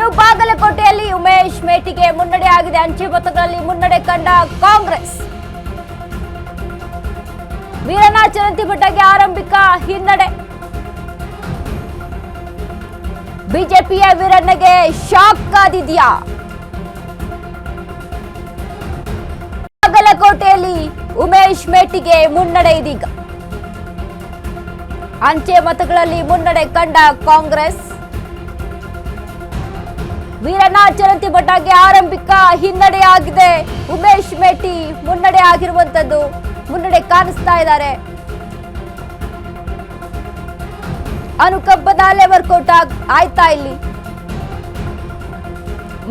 ಇನ್ನು ಬಾಗಲಕೋಟೆಯಲ್ಲಿ ಉಮೇಶ್ ಮೇಟಿಗೆ ಮುನ್ನಡೆ ಆಗಿದೆ. ಅಂಚೆ ಮತಗಳಲ್ಲಿ ಮುನ್ನಡೆ ಕಂಡ ಕಾಂಗ್ರೆಸ್. ವೀರಣ್ಣ ಚರಂತಿಬೆಟ್ಟಗೆ ಆರಂಭಿಕ ಹಿನ್ನಡೆ. ಬಿಜೆಪಿಯ ವೀರಣ್ಣಗೆ ಶಾಕ್ ಕಾದಿದ್ಯಾ? ಬಾಗಲಕೋಟೆಯಲ್ಲಿ ಉಮೇಶ್ ಮೇಟಿಗೆ ಮುನ್ನಡೆ ಇದೀಗ. ಅಂಚೆ ಮತಗಳಲ್ಲಿ ಮುನ್ನಡೆ ಕಂಡ ಕಾಂಗ್ರೆಸ್. ವೀರಣ್ಣ ಚರಂತಿಬೆಟ್ಟಗೆ ಆರಂಭಿಕ ಹಿನ್ನಡೆಯಾಗಿದೆ. ಉಮೇಶ್ ಮೇಟಿ ಮುನ್ನಡೆ ಆಗಿರುವಂತದ್ದು, ಮುನ್ನಡೆ ಕಾಣಿಸ್ತಾ ಇದ್ದಾರೆ. ಅನುಕಂಪದ ಅಲೆ ವರ್ಕೌಟ್ ಆಯ್ತಾ ಇಲ್ಲಿ?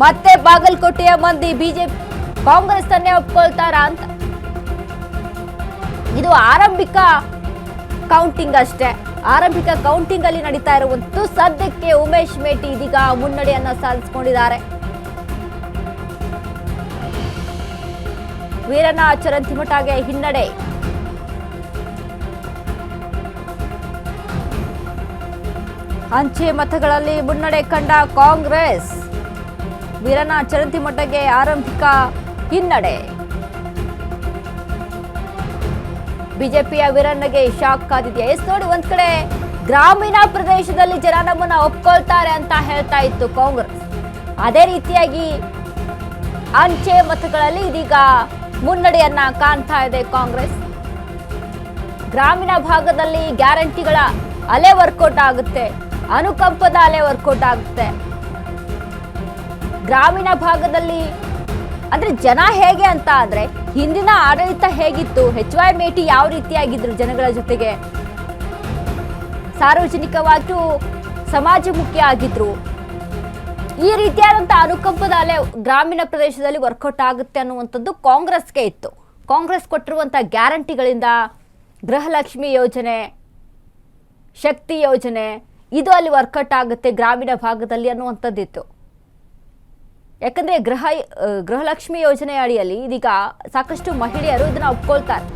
ಮತ್ತೆ ಬಾಗಲಕೋಟೆಯ ಮಂದಿ ಬಿಜೆಪಿ ಕಾಂಗ್ರೆಸ್ ಅನ್ನೇ ಒಪ್ಕೊಳ್ತಾರ ಅಂತ? ಇದು ಆರಂಭಿಕ ಕೌಂಟಿಂಗ್ ಅಷ್ಟೇ. ಆರಂಭಿಕ ಕೌಂಟಿಂಗ್ ಅಲ್ಲಿ ನಡೀತಾ ಇರುವಂತದ್ದು. ಸದ್ಯಕ್ಕೆ ಉಮೇಶ್ ಮೇಟಿ ಇದೀಗ ಮುನ್ನಡೆಯನ್ನ ಸಾಧಿಸಿಕೊಂಡಿದ್ದಾರೆ. ವೀರಣ್ಣ ಚರಂತಿಬೆಟ್ಟಗೆ ಹಿನ್ನಡೆ. ಅಂಚೆ ಮತಗಳಲ್ಲಿ ಮುನ್ನಡೆ ಕಂಡ ಕಾಂಗ್ರೆಸ್. ವೀರಣ್ಣ ಚರಂತಿಬೆಟ್ಟಗೆ ಆರಂಭಿಕ ಹಿನ್ನಡೆ. ಬಿಜೆಪಿಯ ವೀರಣ್ಣಗೆ ಶಾಕ್ ಕಾದಿದೆಯಾ? ಎಸ್ ನೋಡಿ, ಒಂದ್ ಕಡೆ ಗ್ರಾಮೀಣ ಪ್ರದೇಶದಲ್ಲಿ ಜನ ನಮ್ಮನ್ನ ಒಪ್ಕೊಳ್ತಾರೆ ಅಂತ ಹೇಳ್ತಾ ಇತ್ತು ಕಾಂಗ್ರೆಸ್. ಅದೇ ರೀತಿಯಾಗಿ ಅಂಚೆ ಮತಗಳಲ್ಲಿ ಇದೀಗ ಮುನ್ನಡೆಯನ್ನ ಕಾಣ್ತಾ ಇದೆ ಕಾಂಗ್ರೆಸ್. ಗ್ರಾಮೀಣ ಭಾಗದಲ್ಲಿ ಗ್ಯಾರಂಟಿಗಳ ಅಲೆ ವರ್ಕೌಟ್ ಆಗುತ್ತೆ, ಅನುಕಂಪದ ಅಲೆ ವರ್ಕೌಟ್ ಆಗುತ್ತೆ. ಗ್ರಾಮೀಣ ಭಾಗದಲ್ಲಿ ಅಂದ್ರೆ ಜನ ಹೇಗೆ ಅಂತ ಆದ್ರೆ, ಹಿಂದಿನ ಆಡಳಿತ ಹೇಗಿತ್ತು, HY ಮೇಟಿ ಯಾವ ರೀತಿಯಾಗಿದ್ರು ಜನಗಳ ಜೊತೆಗೆ, ಸಾರ್ವಜನಿಕವಾಗಿ ಸಮಾಜಮುಖಿ ಆಗಿದ್ರು. ಈ ರೀತಿಯಾದಂತಹ ಅನುಕಂಪದ ಅಲೆ ಗ್ರಾಮೀಣ ಪ್ರದೇಶದಲ್ಲಿ ವರ್ಕೌಟ್ ಆಗುತ್ತೆ ಅನ್ನುವಂಥದ್ದು ಕಾಂಗ್ರೆಸ್ಗೆ ಇತ್ತು. ಕಾಂಗ್ರೆಸ್ ಕೊಟ್ಟಿರುವಂತಹ ಗ್ಯಾರಂಟಿಗಳಿಂದ ಗೃಹಲಕ್ಷ್ಮಿ ಯೋಜನೆ, ಶಕ್ತಿ ಯೋಜನೆ, ಇದು ಅಲ್ಲಿ ವರ್ಕೌಟ್ ಆಗುತ್ತೆ ಗ್ರಾಮೀಣ ಭಾಗದಲ್ಲಿ ಅನ್ನುವಂಥದ್ದಿತ್ತು. ಯಾಕಂದ್ರೆ ಗೃಹಲಕ್ಷ್ಮಿ ಯೋಜನೆ ಅಡಿಯಲ್ಲಿ ಇದೀಗ ಸಾಕಷ್ಟು ಮಹಿಳೆಯರು ಇದನ್ನ ಒಪ್ಕೊಳ್ತಾರೆ.